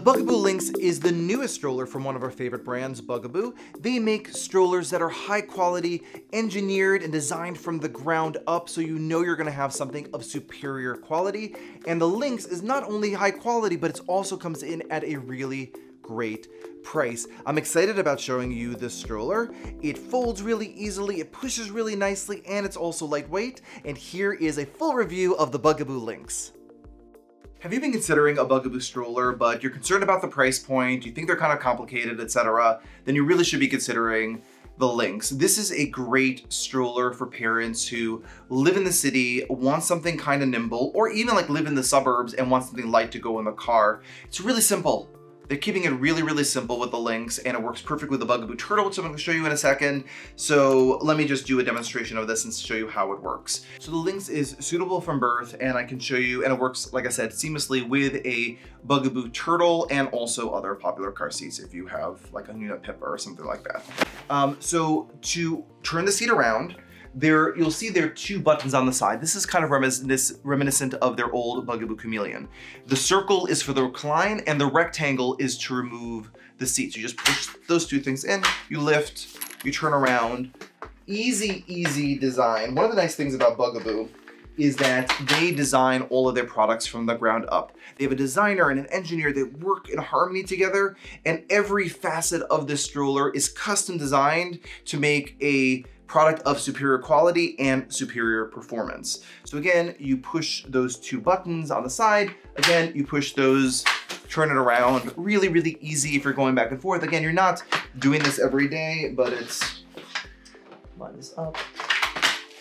The Bugaboo Lynx is the newest stroller from one of our favorite brands, Bugaboo. They make strollers that are high quality, engineered and designed from the ground up, so you know you're gonna have something of superior quality. And the Lynx is not only high quality, but it also comes in at a really great price. I'm excited about showing you this stroller. It folds really easily, it pushes really nicely, and it's also lightweight. And here is a full review of the Bugaboo Lynx. Have you been considering a Bugaboo stroller, but you're concerned about the price point, you think they're kind of complicated, etc., then you really should be considering the Lynx. This is a great stroller for parents who live in the city, want something kind of nimble, or even like live in the suburbs and want something light to go in the car. It's really simple. They're keeping it really, really simple with the Lynx, and it works perfectly with the Bugaboo Turtle, which I'm going to show you in a second. So let me just do a demonstration of this and show you how it works. So the Lynx is suitable from birth, and I can show you, and it works, like I said, seamlessly with a Bugaboo Turtle and also other popular car seats if you have like a Nuna Pippa or something like that. So to turn the seat around, you'll see there are two buttons on the side. This is kind of reminiscent of their old Bugaboo Chameleon. The circle is for the recline, and the rectangle is to remove the seat. So you just push those two things in, you lift, you turn around. Easy, easy design. One of the nice things about Bugaboo is that they design all of their products from the ground up. They have a designer and an engineer that work in harmony together, and every facet of this stroller is custom designed to make a product of superior quality and superior performance. So again, you push those two buttons on the side. Again, you push those, turn it around. Really, really easy if you're going back and forth. Again, you're not doing this every day, but line this up.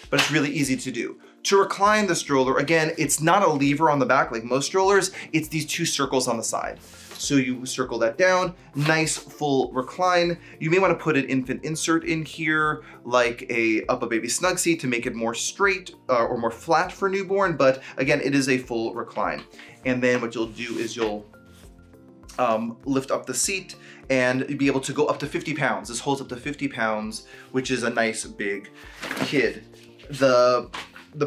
But it's really easy to do. To recline the stroller, again, it's not a lever on the back like most strollers, it's these two circles on the side. So you circle that down, nice full recline. You may want to put an infant insert in here, like a baby snug seat to make it more straight or more flat for newborn, but again, it is a full recline. And then what you'll do is you'll lift up the seat and be able to go up to 50 pounds. This holds up to 50 pounds, which is a nice big kid. The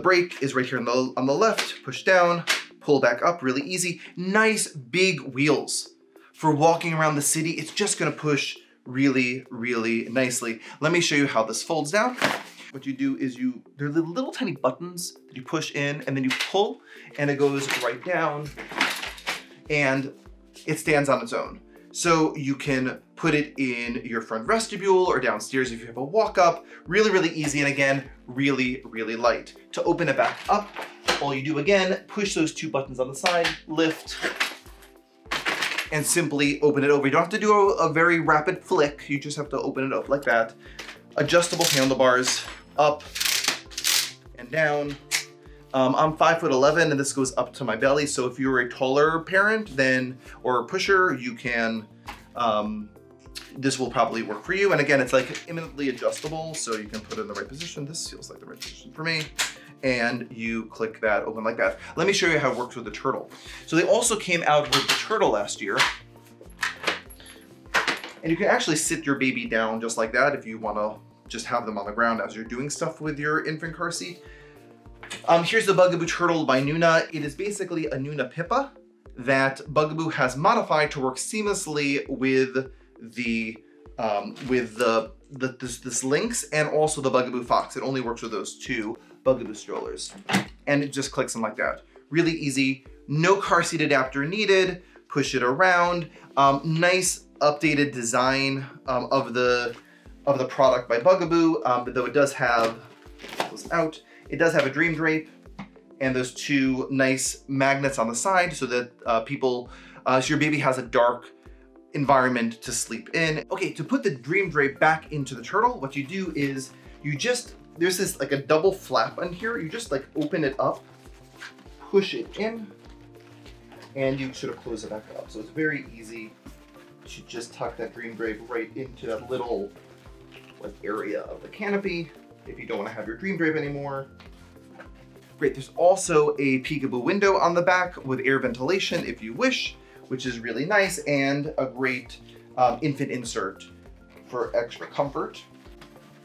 brake is right here on the left, push down, pull back up, really easy. Nice big wheels. For walking around the city, it's just gonna push really, really nicely. Let me show you how this folds down. What you do is there are little tiny buttons that you push in and then you pull and it goes right down and it stands on its own. So you can put it in your front vestibule or downstairs if you have a walk up. Really, really easy, and again, really, really light. To open it back up, all you do again, push those two buttons on the side, lift, and simply open it over. You don't have to do a very rapid flick, you just have to open it up like that. Adjustable handlebars, up and down. I'm 5'11" and this goes up to my belly, so if you're a taller parent or pusher, you can, this will probably work for you. And again, it's like imminently adjustable, so you can put it in the right position. This feels like the right position for me. And you click that open like that. Let me show you how it works with the Turtle. So they also came out with the Turtle last year. And you can actually sit your baby down just like that if you wanna just have them on the ground as you're doing stuff with your infant car seat. Here's the Bugaboo Turtle by Nuna. It is basically a Nuna Pippa that Bugaboo has modified to work seamlessly with this Lynx and also the Bugaboo Fox. It only works with those two Bugaboo strollers. And it just clicks in like that. Really easy, no car seat adapter needed, push it around. Nice updated design of the product by Bugaboo, though it does have, it does have a dream drape and those two nice magnets on the side so that so your baby has a dark environment to sleep in. Okay, to put the dream drape back into the Turtle, what you do is there's this like a double flap on here. You just like open it up, push it in, and you sort of close it back up. So it's very easy to just tuck that dream drape right into that little like area of the canopy if you don't want to have your dream drape anymore. Great, there's also a peekaboo window on the back with air ventilation if you wish, which is really nice, and a great infant insert for extra comfort.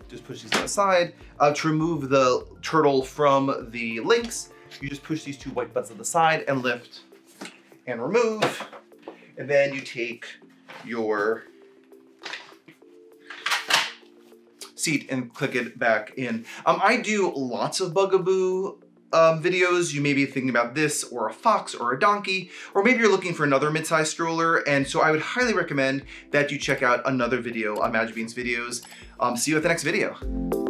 Just push these on the side. To remove the Turtle from the Lynx, you just push these two white buttons on the side and lift and remove. and then you take your seat and click it back in. I do lots of Bugaboo videos. You may be thinking about this, or a fox, or a donkey, or maybe you're looking for another mid-size stroller, and so I would highly recommend that you check out another video on Magic Bean's videos. See you at the next video.